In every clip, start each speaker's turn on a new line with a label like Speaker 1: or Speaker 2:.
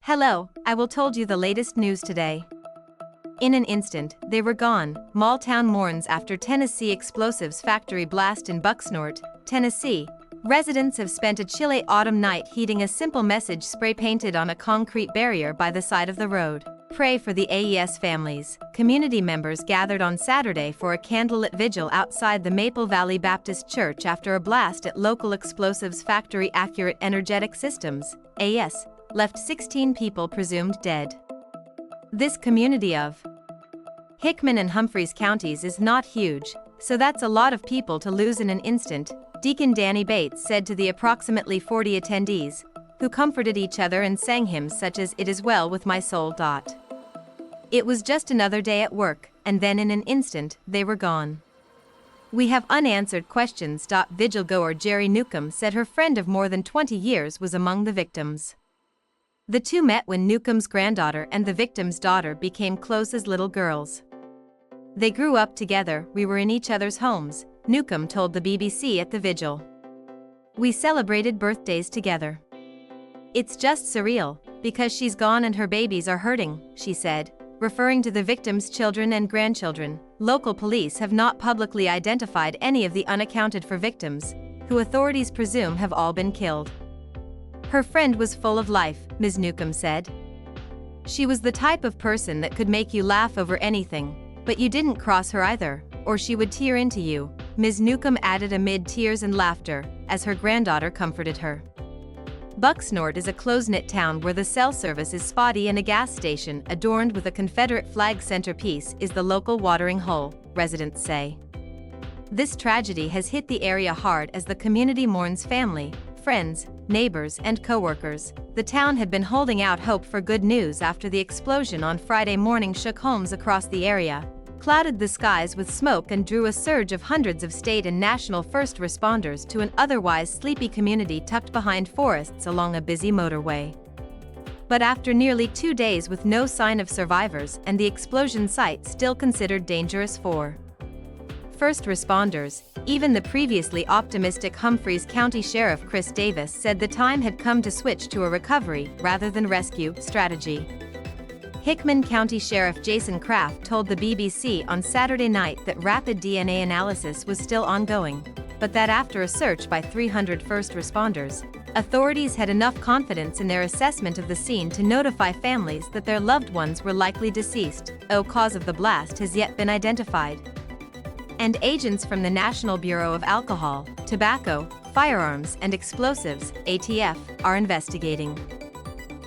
Speaker 1: Hello, I will told you the latest news today. In an instant, they were gone. Small town mourns after Tennessee explosives factory blast in Bucksnort, Tennessee. Residents have spent a chilly autumn night heeding a simple message spray-painted on a concrete barrier by the side of the road. Pray for the AES families. Community members gathered on Saturday for a candlelit vigil outside the Maple Valley Baptist Church after a blast at local explosives factory Accurate Energetic Systems, AES, left 16 people presumed dead. This community of Hickman and Humphreys counties is not huge, so that's a lot of people to lose in an instant, Deacon Danny Bates said to the approximately 40 attendees, who comforted each other and sang hymns such as "It Is Well With My Soul." It was just another day at work, and then in an instant, they were gone. We have unanswered questions. Vigilgoer Jerry Newcomb said her friend of more than 20 years was among the victims. The two met when Newcomb's granddaughter and the victim's daughter became close as little girls. They grew up together, we were in each other's homes, Newcomb told the BBC at the vigil. We celebrated birthdays together. It's just surreal, because she's gone and her babies are hurting, she said, referring to the victim's children and grandchildren. Local police have not publicly identified any of the unaccounted for victims, who authorities presume have all been killed. Her friend was full of life, Ms. Newcomb said. She was the type of person that could make you laugh over anything, but you didn't cross her either, or she would tear into you, Ms. Newcomb added amid tears and laughter, as her granddaughter comforted her. Bucksnort is a close-knit town where the cell service is spotty and a gas station adorned with a Confederate flag centerpiece is the local watering hole, residents say. This tragedy has hit the area hard as the community mourns family, friends, neighbors, and co-workers. The town had been holding out hope for good news after the explosion on Friday morning shook homes across the area, clouded the skies with smoke, and drew a surge of hundreds of state and national first responders to an otherwise sleepy community tucked behind forests along a busy motorway. But after nearly 2 days with no sign of survivors and the explosion site still considered dangerous for first responders, even the previously optimistic Humphreys County Sheriff Chris Davis said the time had come to switch to a recovery rather than rescue strategy. Hickman County Sheriff Jason Kraft told the BBC on Saturday night that rapid DNA analysis was still ongoing, but that after a search by 300 first responders, authorities had enough confidence in their assessment of the scene to notify families that their loved ones were likely deceased. Cause of the blast has yet been identified. And agents from the National Bureau of Alcohol, Tobacco, Firearms and Explosives, ATF, are investigating.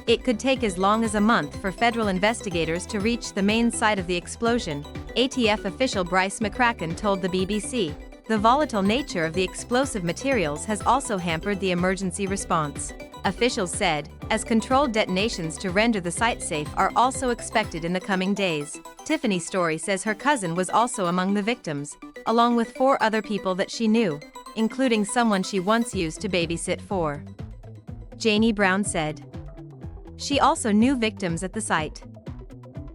Speaker 1: It could take as long as a month for federal investigators to reach the main site of the explosion, ATF official Bryce McCracken told the BBC. The volatile nature of the explosive materials has also hampered the emergency response, officials said, as controlled detonations to render the site safe are also expected in the coming days. Tiffany Story says her cousin was also among the victims, along with 4 other people that she knew, including someone she once used to babysit for. Janie Brown said she also knew victims at the site.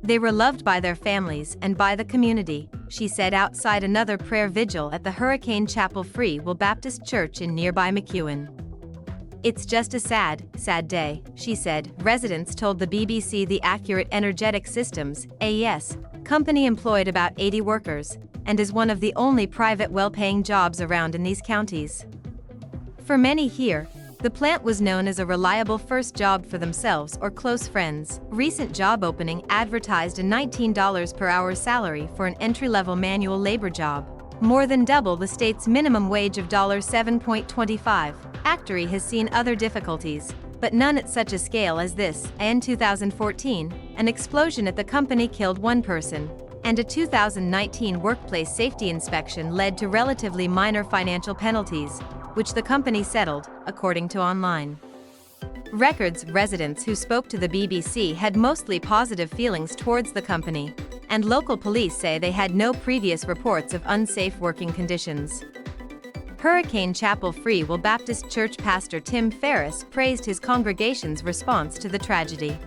Speaker 1: They were loved by their families and by the community, she said outside another prayer vigil at the Hurricane Chapel Free Will Baptist Church in nearby McEwen. It's just a sad day, she said. Residents told the BBC the Accurate Energetic Systems, AES, company employed about 80 workers, and is one of the only private well-paying jobs around in these counties. For many here, the plant was known as a reliable first job for themselves or close friends. Recent job opening advertised a $19 per hour salary for an entry-level manual labor job, more than double the state's minimum wage of $7.25. Actory has seen other difficulties, but none at such a scale as this. In 2014, an explosion at the company killed 1 person, and a 2019 workplace safety inspection led to relatively minor financial penalties, which the company settled, according to Online Records. Residents who spoke to the BBC had mostly positive feelings towards the company, and local police say they had no previous reports of unsafe working conditions. Hurricane Chapel Free Will Baptist Church pastor Tim Ferriss praised his congregation's response to the tragedy.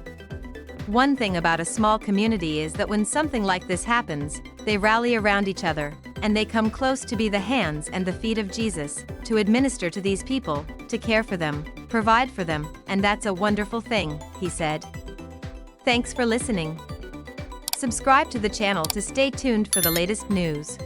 Speaker 1: One thing about a small community is that when something like this happens, they rally around each other, and they come close to be the hands and the feet of Jesus, to administer to these people, to care for them, provide for them, and that's a wonderful thing, he said. Thanks for listening. Subscribe to the channel to stay tuned for the latest news.